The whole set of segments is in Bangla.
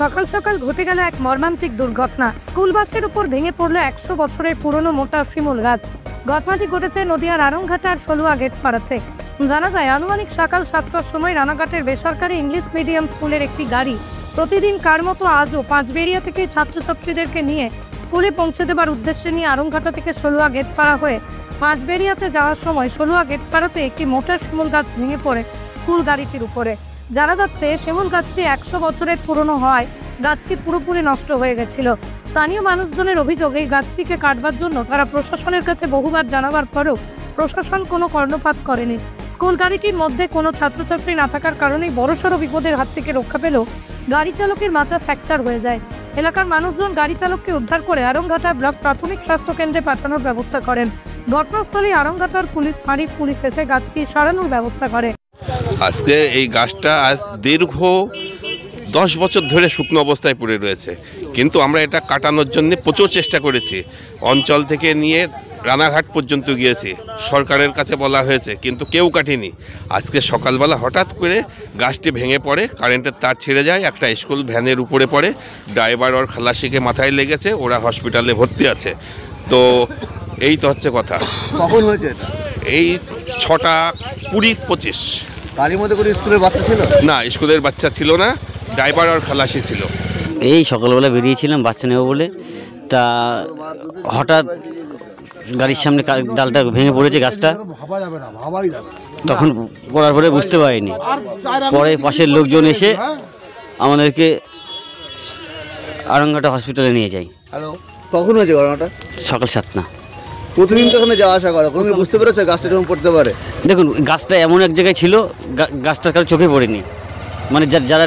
সকাল সকাল ঘটে গেল এক মর্মান্তিক দুর্ঘটনা। স্কুল বাসের উপর ভেঙে পড়ল 100 বছরের পুরনো মোটা শিমুল গাছ। ঘটনাটি ঘটেছে নদিয়ার আরংঘাটার সলুয়া গেট পাড়াতে। জানা যায়, আনুমানিক সকাল 7টার সময় রানাঘাটের বেসরকারি ইংলিশ মিডিয়াম স্কুলের একটি গাড়ি প্রতিদিন কার মতো আজও পাঁচবেড়িয়া থেকে ছাত্রছাত্রীদেরকে নিয়ে স্কুলে পৌঁছে দেবার উদ্দেশ্যে নিয়ে আরংঘাটা থেকে সলুয়া গেট পাড়া হয়ে পাঁচবেড়িয়াতে যাওয়ার সময় সলুয়া গেট পাড়াতে একটি মোটা শিমুল গাছ ভেঙে পড়ে স্কুল গাড়িটির উপরে। জানা যাচ্ছে, শিমুল গাছটি 100 বছরের পুরনো হওয়ায় গাছটি পুরোপুরি নষ্ট হয়ে গেছিল। স্থানীয় মানুষজনের অভিযোগ, এই গাছটিকে কাটবার জন্য তারা প্রশাসনের কাছে বহুবার জানাবার পরেও প্রশাসন কোনো কর্ণপাত করেনি। স্কুল গাড়িটির মধ্যে কোনো ছাত্রছাত্রী না থাকার কারণেই বড়সড় বিপদের হাত থেকে রক্ষা পেলেও গাড়ি চালকের মাথা ফ্র্যাকচার হয়ে যায়। এলাকার মানুষজন গাড়ি চালককে উদ্ধার করে আরংঘাটা ব্লক প্রাথমিক স্বাস্থ্য কেন্দ্রে পাঠানোর ব্যবস্থা করেন। ঘটনাস্থলে আরংঘাটার পুলিশ ফাঁড়ির পুলিশ এসে গাছটি সরানোর ব্যবস্থা করে। আজকে এই গাছটা আজ দীর্ঘ 10 বছর ধরে শুকনো অবস্থায় পড়ে রয়েছে, কিন্তু আমরা এটা কাটানোর জন্য প্রচুর চেষ্টা করেছি। অঞ্চল থেকে নিয়ে রানাঘাট পর্যন্ত গিয়েছি, সরকারের কাছে বলা হয়েছে, কিন্তু কেউ কাটেনি। আজকে সকালবেলা হঠাৎ করে গাছটি ভেঙে পড়ে, কারেন্টের তার ছিঁড়ে যায়, একটা স্কুল ভ্যানের উপরে পড়ে, ড্রাইভার ওর খালাসিকে মাথায় লেগেছে, ওরা হসপিটালে ভর্তি আছে। তো এই তো হচ্ছে কথা। কখন হয়েছে এটা? এই 6টা 20-25। গাড়ির মধ্যে করে স্কুলের বাচ্চা ছিল না, স্কুলের বাচ্চা ছিল না, ড্রাইভার আর খালাসি ছিল। এই সকালবেলা বেরিয়েছিলাম বাচ্চা নেব বলে, তা হঠাৎ গাড়ির সামনে ডালটা ভেঙে পড়েছে গাছটা। তখন পড়ার পরে বুঝতে পারিনি, পরে পাশের লোকজন এসে আমাদেরকে আরংঘাটা হসপিটালে নিয়ে যায়। কখন হয়েছে ঘটনাটা? সকাল 7টা। প্রতিদিন তো ওখানে যাওয়া আসা করো, কোনো বুঝতে পেরেছো গাছটা কেমন পড়তে পারে? দেখুন, গাছটা এমন এক জায়গায় ছিল, গাছটার কারো চোখে পড়েনি। মানে যারা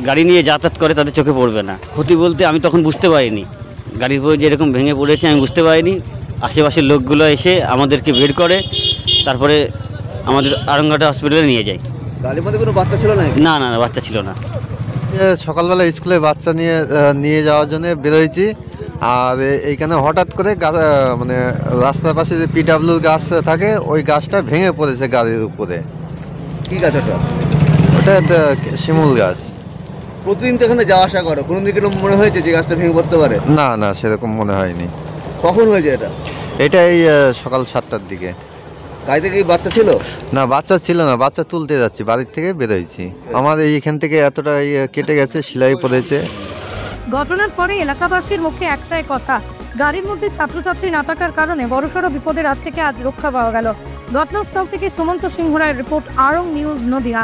গাড়ি নিয়ে যাতায়াত করে তাদের চোখে পড়বে না। ক্ষতি বলতে আমি তখন বুঝতে পারিনি, গাড়ির উপরে যেরকম ভেঙে পড়েছে আমি বুঝতে পারিনি। আশেপাশের লোকগুলো এসে আমাদেরকে বের করে তারপরে আমাদের আরংঘাটা হসপিটালে নিয়ে যায়। গাড়ির মধ্যে কোনো বাচ্চা ছিল না? না না, বাচ্চা ছিল না। সকালবেলা স্কুলে বাচ্চা নিয়ে যাওয়ার জন্য বেরোয়েছি, আর এইখানে হঠাৎ করে মানে রাস্তার পাশে যে পিডাব্লিউ গাছ থাকে, ওই গাছটা ভেঙে পড়েছে গাড়ির উপরে। কি গাছ ওটা? ওটা একটা শিমুল গাছ। প্রতিদিন তো এখানে যাওয়া আসা করো, কোনো দিকে মনে হয়েছে যে গাছটা ভেঙে পড়তে পারে? না না, সেরকম মনে হয়নি। কখন হয়েছে এটা? এটা এই সকাল 7টার দিকে। গাড়িতে কি বাচ্চা ছিল? না, বাচ্চা ছিল না, বাচ্চা তুলতে যাচ্ছি, বাড়ির থেকে বেরোইছি। আমার এইখান থেকে এতটা কেটে গেছে, সেলাই পড়েছে। ঘটনার পরে এলাকাবাসীর মুখে একটাই কথা, গাড়ির মধ্যে ছাত্রছাত্রী না থাকার কারণে বড়সড় বিপদের হাত থেকে আজ রক্ষা পাওয়া গেল। ঘটনাস্থল থেকে সুমন্ত সিংহ রায়ের রিপোর্ট, আরং নিউজ, নদিয়া।